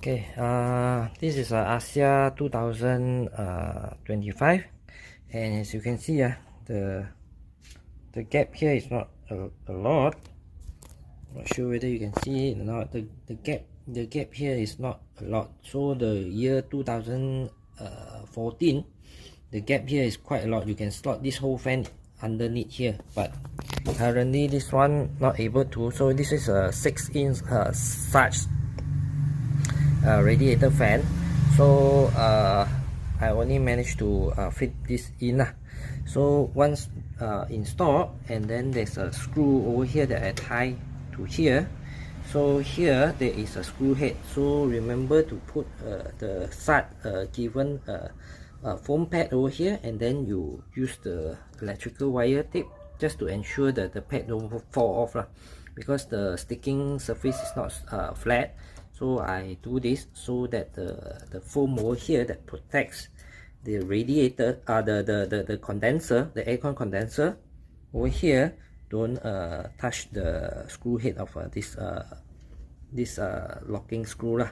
Okay, this is axia 2025, and as you can see, the gap here is not a lot. Not sure whether you can see it or not. The gap here is not a lot. So the year 2014, the gap here is quite a lot. You can slot this whole fan underneath here, but currently this one not able to. So this is a 6-inch sard radiator fan. So I only managed to fit this in. So once installed, and then there's a screw over here that I tie to here. So here there is a screw head. So remember to put the sard given foam pad over here, and then you use the electrical wire tape just to ensure that the pad don't fall off because the sticking surface is not flat. So I do this so that the foam over here that protects the radiator, the condenser, the aircon condenser over here don't touch the screw head of this locking screw .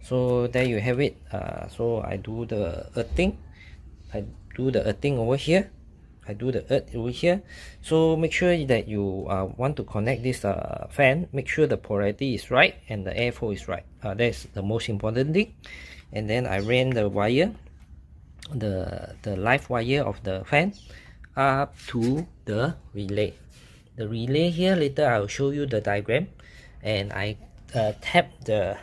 So there you have it. So I do the earthing. Over here. I do the earth over here. So make sure that you want to connect this fan. Make sure the polarity is right and the airflow is right. That's the most important thing. And then I ran the wire, the live wire of the fan up to the relay. The relay here, later I'll show you the diagram. And I tap the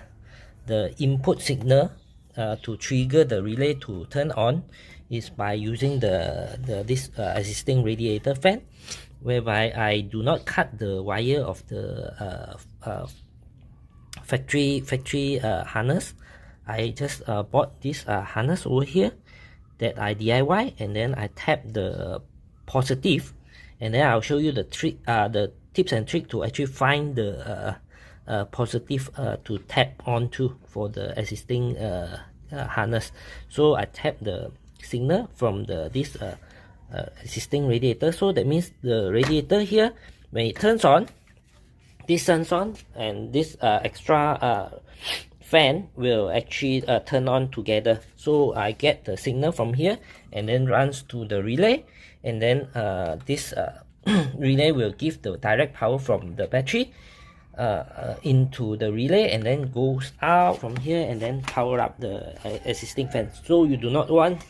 input signal to trigger the relay to turn on is by using this existing radiator fan, whereby I do not cut the wire of the factory harness. I just bought this harness over here that I DIY, and then I tap the positive, and then I'll show you the trick, the tips and trick to actually find the positive to tap onto for the existing harness. So I tap the signal from this existing radiator. So that means the radiator here, when it turns on, this turns on, and this extra fan will actually turn on together. So I get the signal from here and then runs to the relay, and then this relay will give the direct power from the battery into the relay, and then goes out from here and then power up the existing fan. So you do not want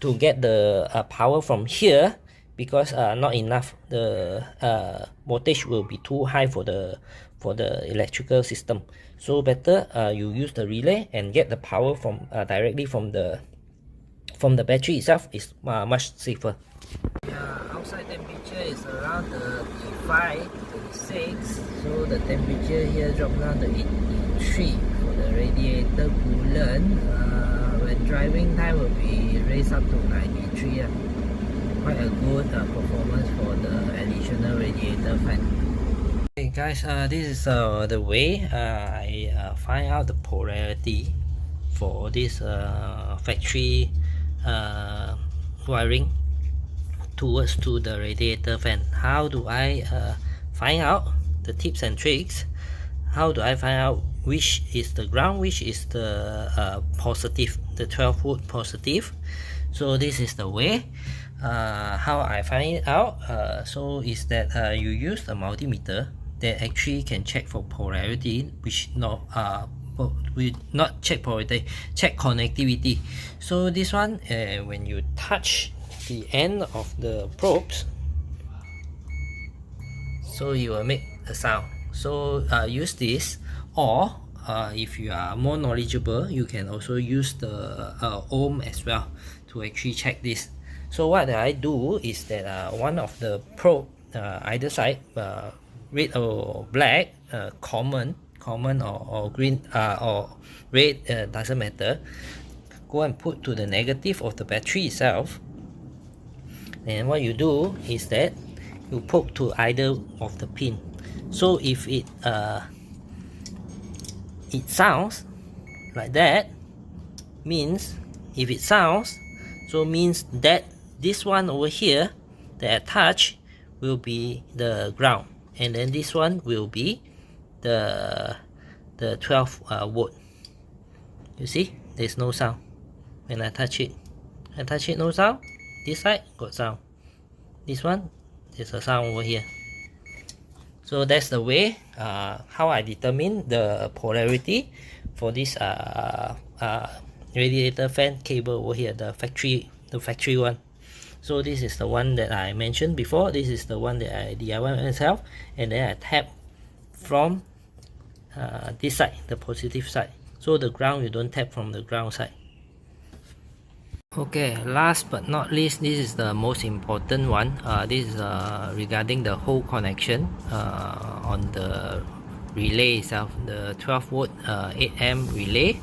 to get the power from here, because not enough. The voltage will be too high for the electrical system. So better you use the relay and get the power from directly from the battery itself. Is much safer. Outside temperature is around 35, 36. So the temperature here dropped down to 83 for the radiator coolant. When driving time will be raised up to 93. Quite a good performance for the additional radiator fan. Okay guys, this is the way I find out the polarity for this factory wiring towards to the radiator fan. How do I find out the tips and tricks? How do I find out which is the ground, which is the positive, the 12-volt positive? So this is the way how I find it out. So is that you use a multimeter that actually can check for polarity, which will not check polarity, check connectivity. So this one, when you touch the end of the probes, so you will make a sound. So use this, or if you are more knowledgeable, you can also use the ohm as well to actually check this. So what I do is that one of the probe either side, red or black, common or green or red, doesn't matter, go and put to the negative of the battery itself. And what you do is that you poke to either of the pin. So if it sounds like that, means if it sounds, so means that this one over here that I touch will be the ground, and then this one will be the the 12 volt. You see, there's no sound when I touch it. No sound. This side got sound. This one, there's a sound over here. So that's the way how I determine the polarity for this radiator fan cable over here, the factory one. So this is the one that I mentioned before. This is the one that I DIY myself, and then I tap from this side, the positive side. So the ground, you don't tap from the ground side. Okay, last but not least, this is the most important one. This is regarding the whole connection on the relay itself, the 12 volt 8 amp relay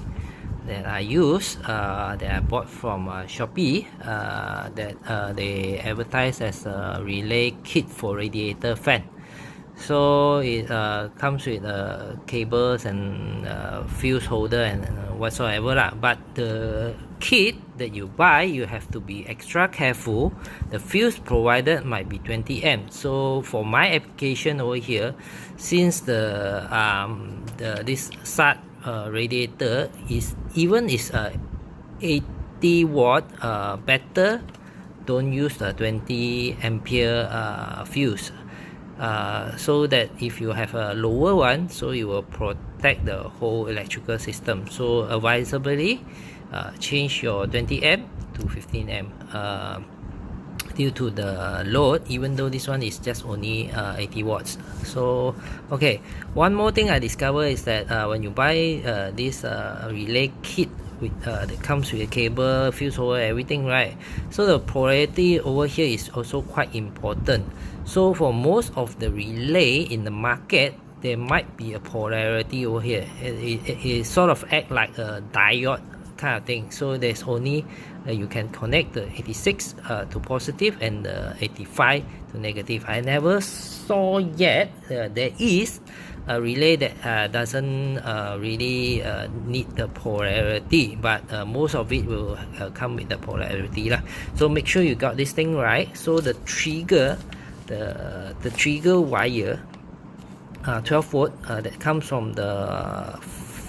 that I use, that I bought from Shopee, that they advertise as a relay kit for radiator fan. So it comes with cables and fuse holder and whatsoever lah. But the kit that you buy, you have to be extra careful. The fuse provided might be 20 amps. So for my application over here, since this sard radiator is 80 watt, better don't use the 20 ampere fuse. So that if you have a lower one, so you will protect the whole electrical system. So advisably change your 20 amp to 15 amp due to the load, even though this one is just only 80 watts. So okay, one more thing I discovered is that when you buy this relay kit with that comes with a cable, fuse holder, everything, right? So the polarity over here is also quite important. So for most of the relay in the market, there might be a polarity over here. It sort of act like a diode kind of thing. So there's only you can connect the 86 to positive and the 85 to negative. I never saw yet there is a relay that doesn't really need the polarity, but most of it will come with the polarity lah. So make sure you got this thing right. So the trigger, the trigger wire, 12 volt that comes from the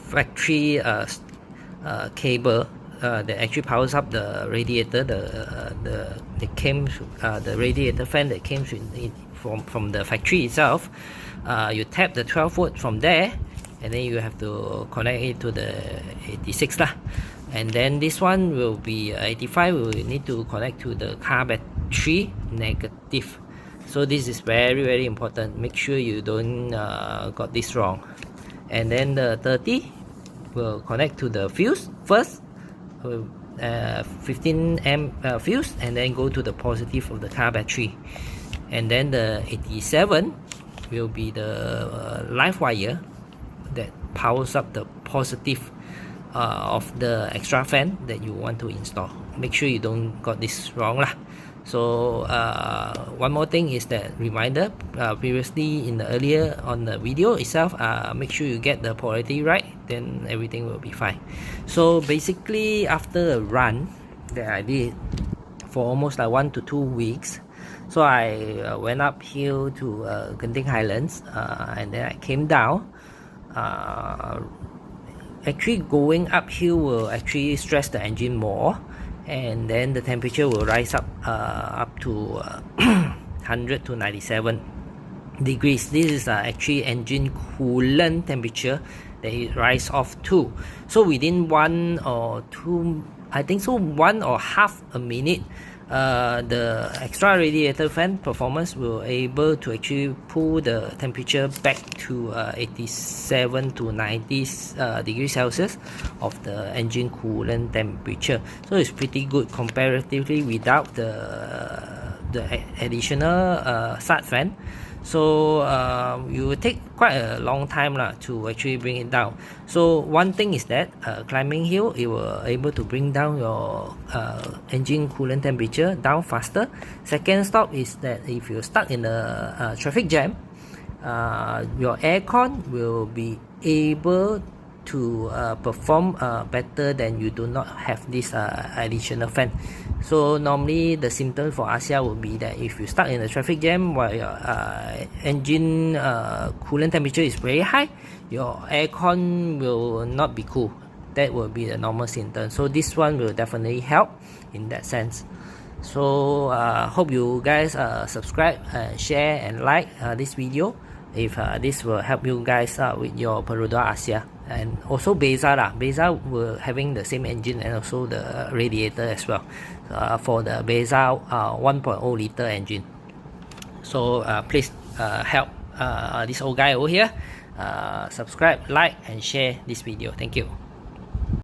factory cable that actually powers up the radiator, the radiator fan that came from the factory itself. You tap the 12 volt from there, and then you have to connect it to the 86 lah. And then this one will be 85, we will need to connect to the car battery negative. So this is very, very important. Make sure you don't got this wrong. And then the 30 will connect to the fuse first, 15 amp fuse, and then go to the positive of the car battery. And then the 87 will be the live wire that powers up the positive of the extra fan that you want to install. Make sure you don't got this wrong lah. So one more thing is that reminder, previously in the earlier on the video itself, make sure you get the polarity right, then everything will be fine. So basically after a run that I did for almost like 1 to 2 weeks, so I went uphill to Genting Highlands, and then I came down. Actually going uphill will actually stress the engine more, and then the temperature will rise up to 100 to 97 degrees. This is actually engine coolant temperature that it rise off to. So within 1 or 2, I think so, 1 or half a minute, the extra radiator fan performance will able to actually pull the temperature back to 87 to 90 degrees Celsius of the engine coolant temperature. So it's pretty good comparatively without the additional sard fan. So you will take quite a long time to actually bring it down. So one thing is that climbing hill, it will able to bring down your engine coolant temperature down faster. Second stop is that if you're stuck in a traffic jam, your aircon will be able to perform better than you do not have this additional fan. So normally the symptom for axia would be that if you stuck in a traffic jam while your engine coolant temperature is very high, your aircon will not be cool. That will be the normal symptom. So this one will definitely help in that sense. So hope you guys subscribe, share and like this video if this will help you guys with your perodua axia. And also bezza lah. Bezza will having the same engine and also the radiator as well for the bezza 1.0 liter engine. So please help this old guy over here, subscribe, like and share this video. Thank you.